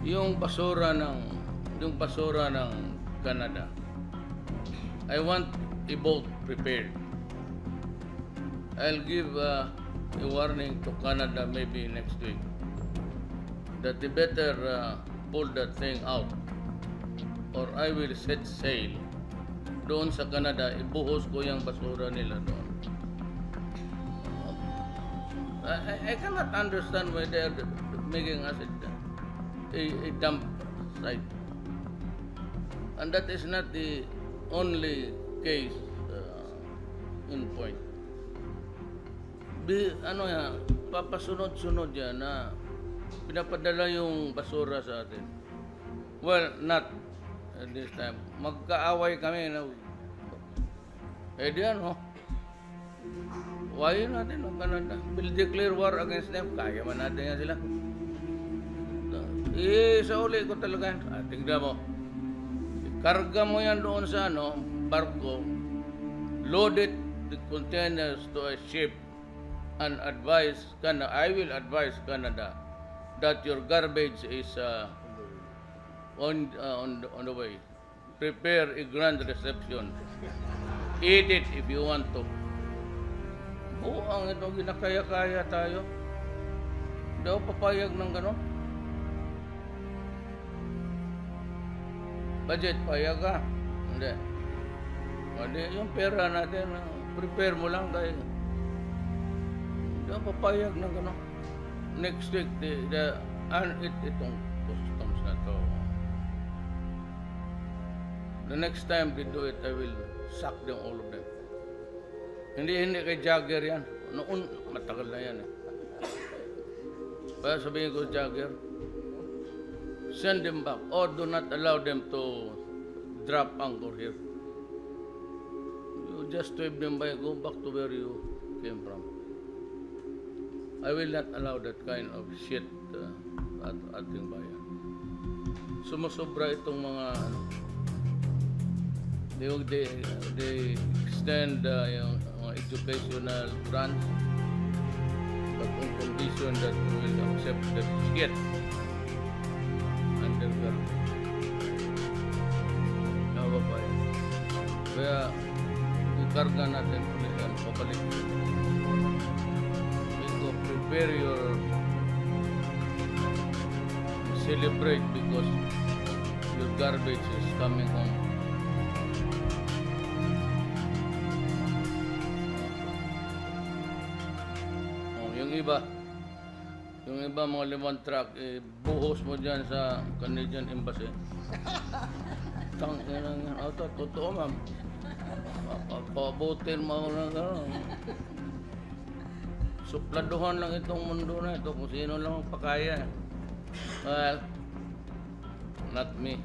yung basura ng Canada. I want a boat prepared. I'll give a warning to Canada maybe next week that they better pull that thing out or I will set sail doon sa Canada, ibuhos ko yung basura nila doon. I cannot understand why they are making us a dump site. And that is not the only case in point. Papasunod-sunod yan na pinapadala yung basura sa atin. Well, not at this time. Magkaaway kami na di ano, why natin ang Canada? Will declare war against them. Kaya man natin yan sila. Sa uli ko talaga. Tingnan mo. Karga mo yan doon sa barko. Load it, the containers to a ship and I will advise Canada that your garbage is on the way. Prepare a grand reception. Eat it if you want to. Ang ito, ginakaya-kaya tayo. Hindi ako papayag ng gano'n. Budget, payag ka. Hindi. Yung pera natin, prepare mo lang tayo. Hindi ako papayag ng gano'n. Next week, itong customs na to. The next time they do it, I will sack them, all of them. Hindi kay Jagger yan. Noon, matagal na yan. Kaya sabihin ko, Jagger, send them back or do not allow them to drop anchor here. You just sweep them by, go back to where you came from. I will not allow that kind of shit at ating bayan. Sumusobra itong mga they extend yung educational grants, but on condition that we will accept that shit under government. Kababayan. Kaya ikarga natin ulit yan, pabalik. So prepare your celebrate because your garbage is coming home. Yung iba mga 5 truck, buhos mo dyan sa Canadian Embassy. Totoo ma'am. Pabutin mo na gano'n. Supladuhan lang itong mundo na ito kung sino lang ang pakaya. Well, not me.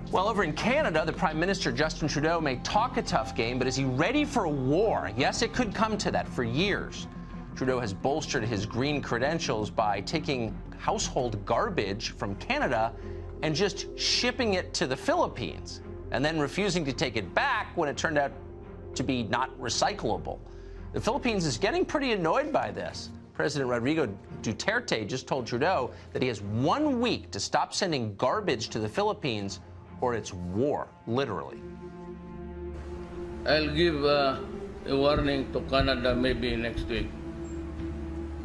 Well, over in Canada, the Prime Minister, Justin Trudeau, may talk a tough game, but is he ready for a war? Yes, it could come to that. For years, Trudeau has bolstered his green credentials by taking household garbage from Canada and just shipping it to the Philippines, and then refusing to take it back when it turned out to be not recyclable. The Philippines is getting pretty annoyed by this. President Rodrigo Duterte just told Trudeau that he has 1 week to stop sending garbage to the Philippines, or it's war, literally. I'll give a warning to Canada maybe next week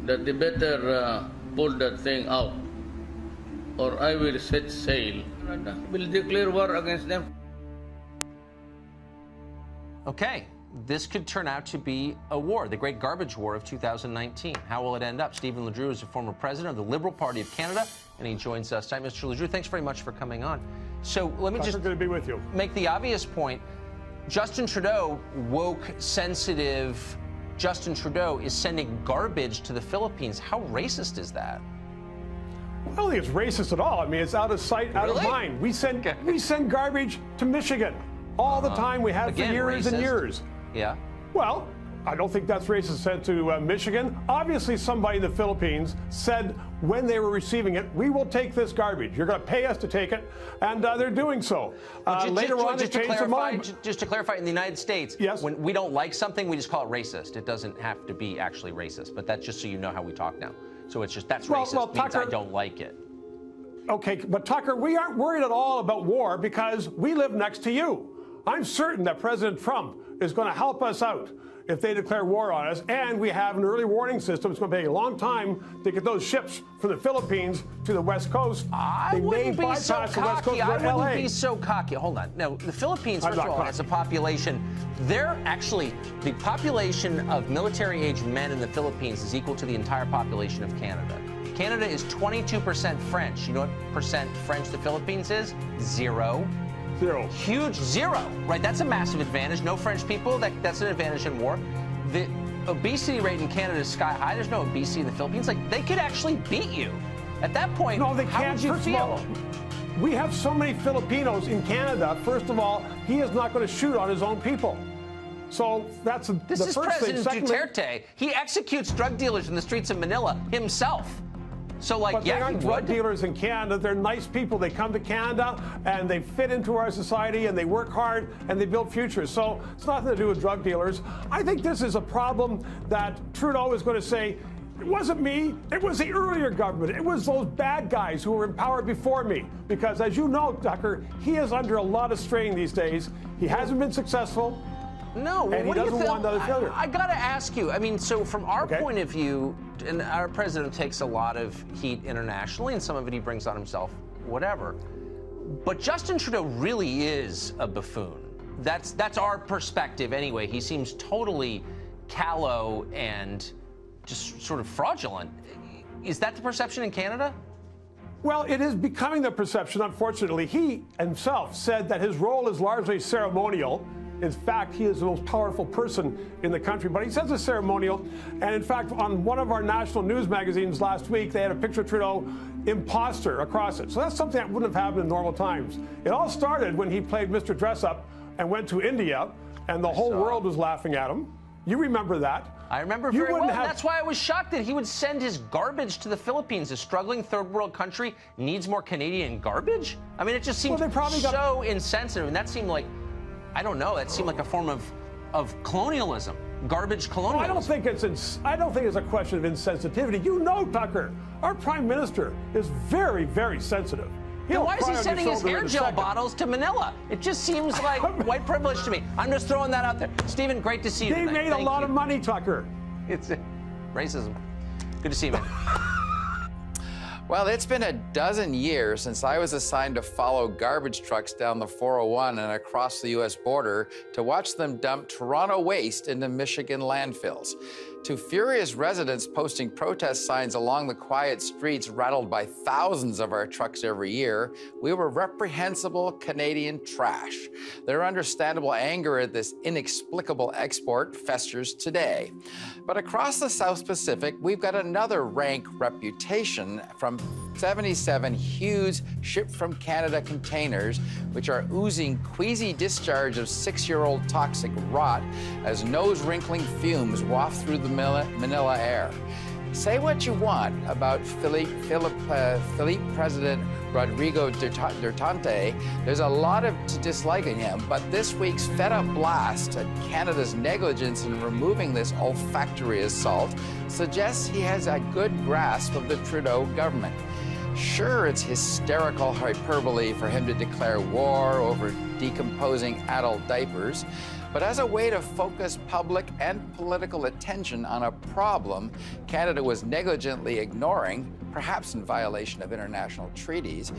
that they better pull that thing out or I will set sail. Canada will declare war against them. Okay, this could turn out to be a war, the Great Garbage War of 2019. How will it end up? Stephen Ledrew is a former president of the Liberal Party of Canada, and he joins us tonight. Mr. Ledrew, thanks very much for coming on. So let me just good to be with you. Make the obvious point. Justin Trudeau, woke, sensitive Justin Trudeau, is sending garbage to the Philippines. How racist is that? I don't think it's racist at all. I mean, it's out of sight, out of mind. We send garbage to Michigan all the time. We have for years and years. Yeah. Well, I don't think that's racist sent to Michigan. Obviously, somebody in the Philippines said when they were receiving it, we will take this garbage. You're going to pay us to take it, and they're doing so. Later on, they changed their mind. Just to clarify, in the United States, yes, when we don't like something, we just call it racist. It doesn't have to be actually racist, but that's just so you know how we talk now. So it's just that's racist means Tucker, I don't like it. Okay, but Tucker, we aren't worried at all about war because we live next to you. I'm certain that President Trump is going to help us out if they declare war on us, and we have an early warning system. It's going to take a long time to get those ships from the Philippines to the West Coast. I wouldn't be so cocky. I wouldn't be so cocky. Hold on. No, the Philippines, first of all, has a population. They're actually, the population of military-age men in the Philippines is equal to the entire population of Canada. Canada is 22% French. You know what percent French the Philippines is? Zero. Zero. Huge zero, right? That's a massive advantage. No French people, that's an advantage in war. The obesity rate in Canada is sky high. There's no obesity in the Philippines. Like, they could actually beat you. At that point, no, they how can't. would you feel? We have so many Filipinos in Canada. First of all, he is not going to shoot on his own people. So that's the first thing. This is President Duterte. He executes drug dealers in the streets of Manila himself. So, like, but yeah, they aren't drug dealers in Canada. They're nice people. They come to Canada and they fit into our society and they work hard and they build futures. So it's nothing to do with drug dealers. I think this is a problem that Trudeau is going to say, it wasn't me. It was the earlier government. It was those bad guys who were in power before me. Because as you know, Tucker, he is under a lot of strain these days. He hasn't been successful. No, and he doesn't want another failure. I got to ask you, I mean, so from our point of view, and our president takes a lot of heat internationally, and some of it he brings on himself, whatever. But Justin Trudeau really is a buffoon. That's our perspective anyway. He seems totally callow and just sort of fraudulent. Is that the perception in Canada? Well, it is becoming the perception, unfortunately. He himself said that his role is largely ceremonial. In fact, he is the most powerful person in the country, but he says it's ceremonial. And in fact, on one of our national news magazines last week, they had a picture of Trudeau, imposter, across it. So that's something that wouldn't have happened in normal times. It all started when he played Mr. Dress-Up and went to India, and the whole world was laughing at him. You remember that. I remember very well. That's why I was shocked that he would send his garbage to the Philippines. A struggling third world country needs more Canadian garbage? I mean, it just seemed so insensitive, and that seemed like, I don't know, that seemed like a form of colonialism, garbage colonialism. Well, I don't think it's a question of insensitivity. You know, Tucker, our prime minister is very, very sensitive. Why is he sending his hair gel bottles to Manila? It just seems like white privilege to me. I'm just throwing that out there. Stephen, great to see you tonight. They made a lot of money, Tucker. It's racism. Good to see you, man. Well, it's been a dozen years since I was assigned to follow garbage trucks down the 401 and across the U.S. border to watch them dump Toronto waste into Michigan landfills. To furious residents posting protest signs along the quiet streets rattled by thousands of our trucks every year, we were reprehensible Canadian trash. Their understandable anger at this inexplicable export festers today. But across the South Pacific, we've got another rank reputation from 77 huge shipped-from-Canada containers, which are oozing queasy discharge of 6-year-old toxic rot as nose-wrinkling fumes waft through the Manila air. Say what you want about Philippe President Rodrigo Duterte. There's a lot to dislike in him, but this week's fed-up blast at Canada's negligence in removing this olfactory assault suggests he has a good grasp of the Trudeau government. Sure, it's hysterical hyperbole for him to declare war over decomposing adult diapers, but as a way to focus public and political attention on a problem Canada was negligently ignoring, perhaps in violation of international treaties,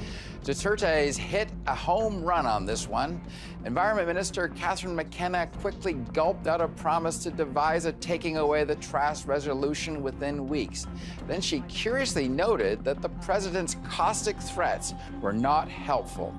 Duterte's hit a home run on this one. Environment Minister Catherine McKenna quickly gulped out a promise to devise a taking away the trash resolution within weeks. Then she curiously noted that the president's caustic threats were not helpful.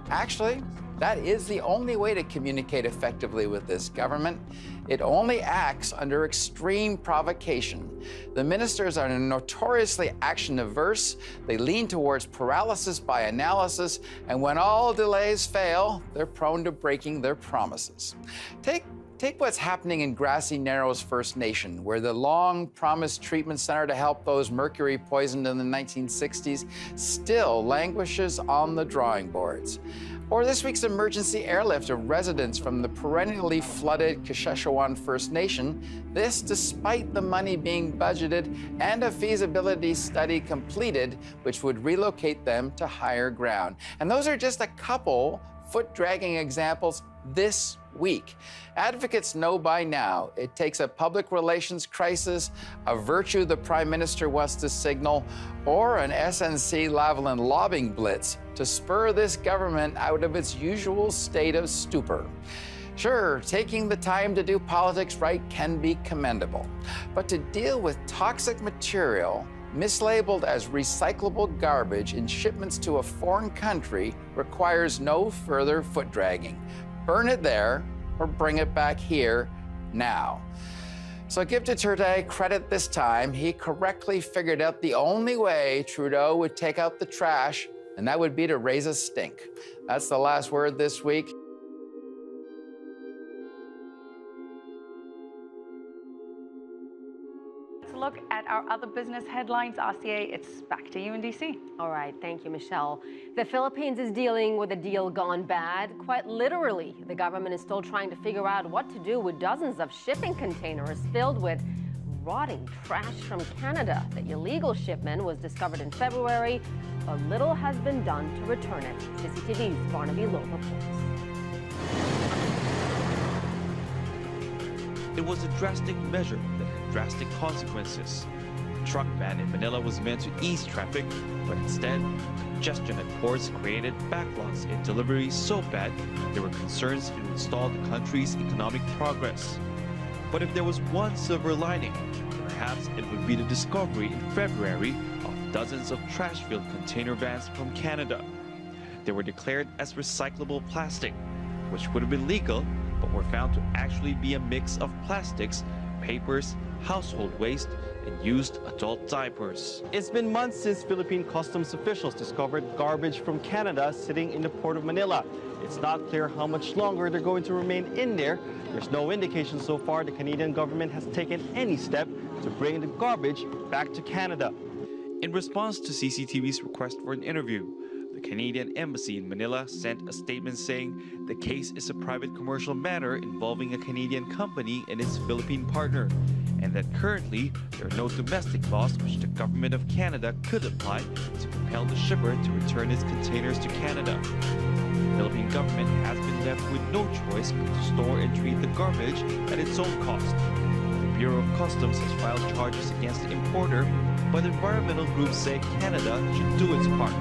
Actually, that is the only way to communicate effectively with this government. It only acts under extreme provocation. The ministers are notoriously action-averse. They lean towards paralysis by analysis, and when all delays fail, they're prone to breaking their promises. Take Take what's happening in Grassy Narrows First Nation, where the long-promised treatment center to help those mercury poisoned in the 1960s still languishes on the drawing boards. Or this week's emergency airlift of residents from the perennially flooded Kasheshawan First Nation, this despite the money being budgeted and a feasibility study completed, which would relocate them to higher ground. And those are just a couple foot-dragging examples this week. Advocates know by now it takes a public relations crisis, a virtue the Prime Minister wants to signal, or an SNC-Lavalin lobbying blitz to spur this government out of its usual state of stupor. Sure, taking the time to do politics right can be commendable, but to deal with toxic material mislabeled as recyclable garbage in shipments to a foreign country requires no further foot dragging. Burn it there or bring it back here now. So give Du30 credit this time. He correctly figured out the only way Trudeau would take out the trash, and that would be to raise a stink. That's the last word this week. Look at our other business headlines. RCA, it's back to you in DC. All right, thank you, Michelle. The Philippines is dealing with a deal gone bad. Quite literally, the government is still trying to figure out what to do with dozens of shipping containers filled with rotting trash from Canada. The illegal shipment was discovered in February, but little has been done to return it. CCTV's Barnaby Lowe reports. It was a drastic measure that had drastic consequences. The truck ban in Manila was meant to ease traffic, but instead, congestion at ports created backlogs in deliveries so bad there were concerns it would stall the country's economic progress. But if there was one silver lining, perhaps it would be the discovery in February of dozens of trash-filled container vans from Canada. They were declared as recyclable plastic, which would have been legal, but were found to actually be a mix of plastics, papers, household waste, and used adult diapers. It's been months since Philippine customs officials discovered garbage from Canada sitting in the port of Manila. It's not clear how much longer they're going to remain in there. There's no indication so far the Canadian government has taken any step to bring the garbage back to Canada. In response to CCTV's request for an interview, the Canadian Embassy in Manila sent a statement saying the case is a private commercial matter involving a Canadian company and its Philippine partner, and that currently there are no domestic laws which the government of Canada could apply to compel the shipper to return its containers to Canada. The Philippine government has been left with no choice but to store and treat the garbage at its own cost. The Bureau of Customs has filed charges against the importer, but environmental groups say Canada should do its part.